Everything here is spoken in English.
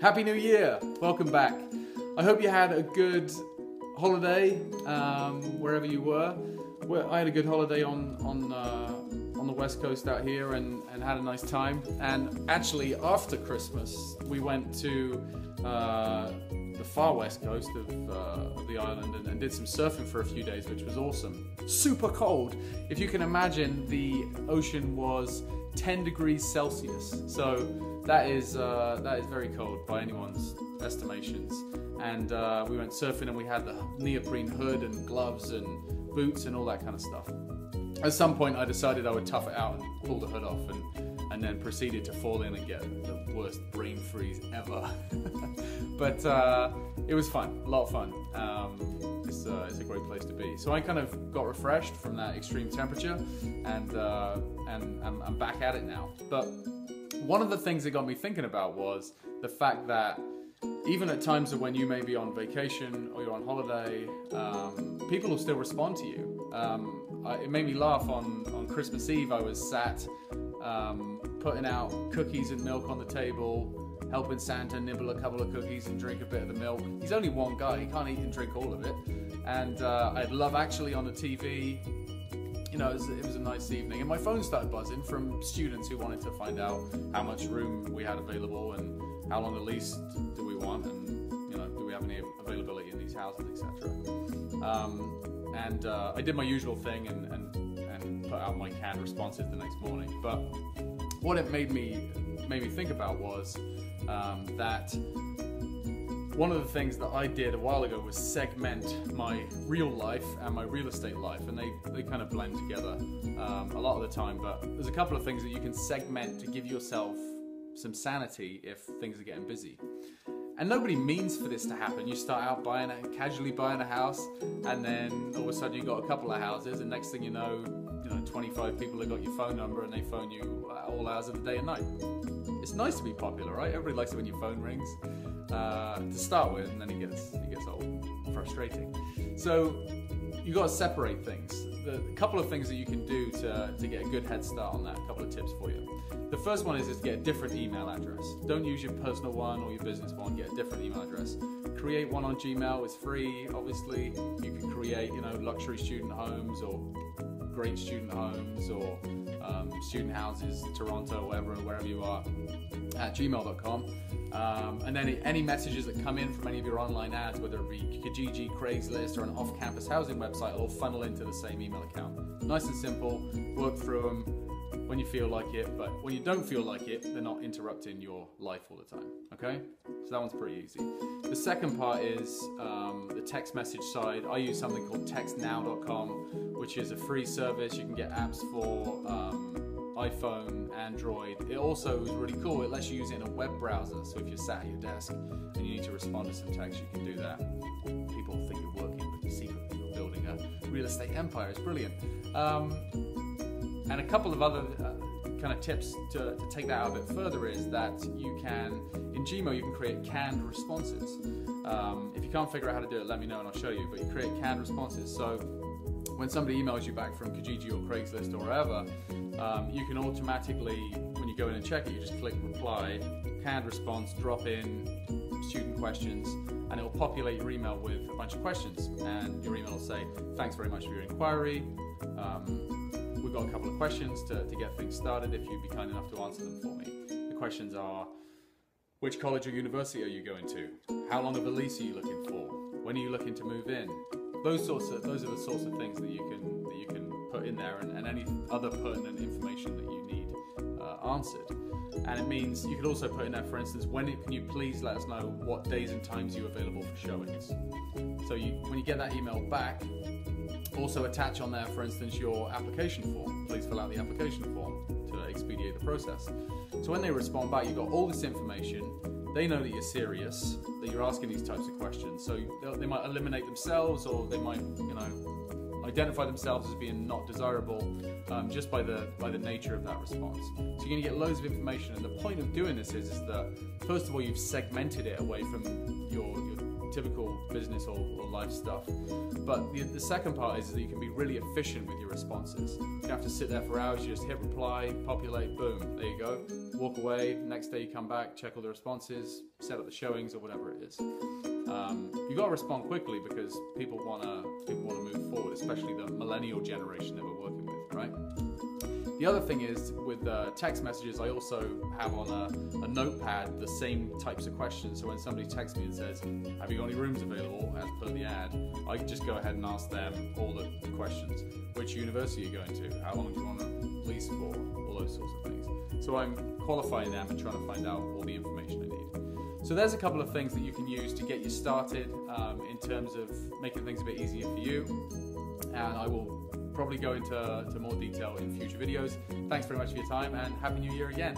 Happy New Year! Welcome back. I hope you had a good holiday wherever you were. I had a good holiday on the West Coast out here and had a nice time. And actually, after Christmas, we went to the far west coast of the island and did some surfing for a few days, which was awesome. Super cold. If you can imagine, the ocean was 10 degrees Celsius. So that is very cold by anyone's estimations. And we went surfing and we had the neoprene hood and gloves and boots and all that kind of stuff. At some point I decided I would tough it out and pull the hood off and then proceeded to fall in and get the worst brain freeze ever. But it was fun, a lot of fun. It's a great place to be. So I kind of got refreshed from that extreme temperature and I'm back at it now. But one of the things that got me thinking about was the fact that even at times when you may be on vacation or you're on holiday, people will still respond to you. It made me laugh on Christmas Eve. I was sat putting out cookies and milk on the table, helping Santa nibble a couple of cookies and drink a bit of the milk. He's only one guy, he can't eat and drink all of it. And I had Love Actually on the TV. You know, it was a nice evening, and my phone started buzzing from students who wanted to find out how much room we had available and how long a lease do we want, and you know, do we have any availability in these houses, etc. I did my usual thing and put out my canned responses the next morning. But what it made me think about was that one of the things that I did a while ago was segment my real life and my real estate life, and they kind of blend together a lot of the time. But there's a couple of things that you can segment to give yourself some sanity if things are getting busy. And nobody means for this to happen. You start out casually buying a house, and then all of a sudden you've got a couple of houses, and next thing you know, 25 people have got your phone number and they phone you all hours of the day and night. It's nice to be popular, right? Everybody likes it when your phone rings to start with, and then it gets old, frustrating. So you've got to separate things. A couple of things that you can do to get a good head start on that, a couple of tips for you. The first one is to get a different email address. Don't use your personal one or your business one, get a different email address. Create one on Gmail, it's free, obviously. You can create, luxury student homes or great student homes or student houses, Toronto, wherever you are, at gmail.com. And then any messages that come in from any of your online ads, whether it be Kijiji, Craigslist, or an off-campus housing website, will all funnel into the same email account. Nice and simple, work through them when you feel like it, but when you don't feel like it, they're not interrupting your life all the time, okay? So that one's pretty easy. The second part is the text message side. I use something called textnow.com, which is a free service. You can get apps for iPhone, Android. It also is really cool. It lets you use it in a web browser. So if you're sat at your desk and you need to respond to some text, you can do that. People think you're working, but secretly you're building a real estate empire. It's brilliant. And a couple of other kind of tips to take that out a bit further is that you can, in Gmail, you can create canned responses. If you can't figure out how to do it, let me know and I'll show you. But you create canned responses. So when somebody emails you back from Kijiji or Craigslist or wherever, you can automatically, when you go in and check it, you just click reply, canned response, drop in student questions, and it will populate your email with a bunch of questions. And your email will say, thanks very much for your inquiry. We've got a couple of questions to get things started if you'd be kind enough to answer them for me. The questions are, which college or university are you going to? How long of a lease are you looking for? When are you looking to move in? Those are the sorts of things that you can put in there, and any other pertinent information that you need answered. And it means you could also put in there, for instance, can you please let us know what days and times you're available for showings? So when you get that email back, also attach on there, for instance, your application form. Please fill out the application form to expedite the process. So when they respond back, you've got all this information. They know that you're serious, that you're asking these types of questions. So they might eliminate themselves, or they might, identify themselves as being not desirable just by the nature of that response. So you're going to get loads of information. And the point of doing this is that, first of all, you've segmented it away from your typical business or life stuff. But the second part is that you can be really efficient with your responses. You don't have to sit there for hours. You just hit reply, populate, boom, there you go. Walk away. Next day you come back, check all the responses, set up the showings or whatever it is. You got to respond quickly because people want to move forward, especially the millennial generation that we're working with, right? The other thing is with text messages, I also have on a notepad the same types of questions. So when somebody texts me and says, have you got any rooms available as per the ad, I can just go ahead and ask them all the questions. Which university are you going to? How long do you want to lease for? All those sorts of things. So I'm qualifying them and trying to find out all the information I need. So there's a couple of things that you can use to get you started in terms of making things a bit easier for you. And I will probably go into more detail in future videos. Thanks very much for your time and Happy New Year again.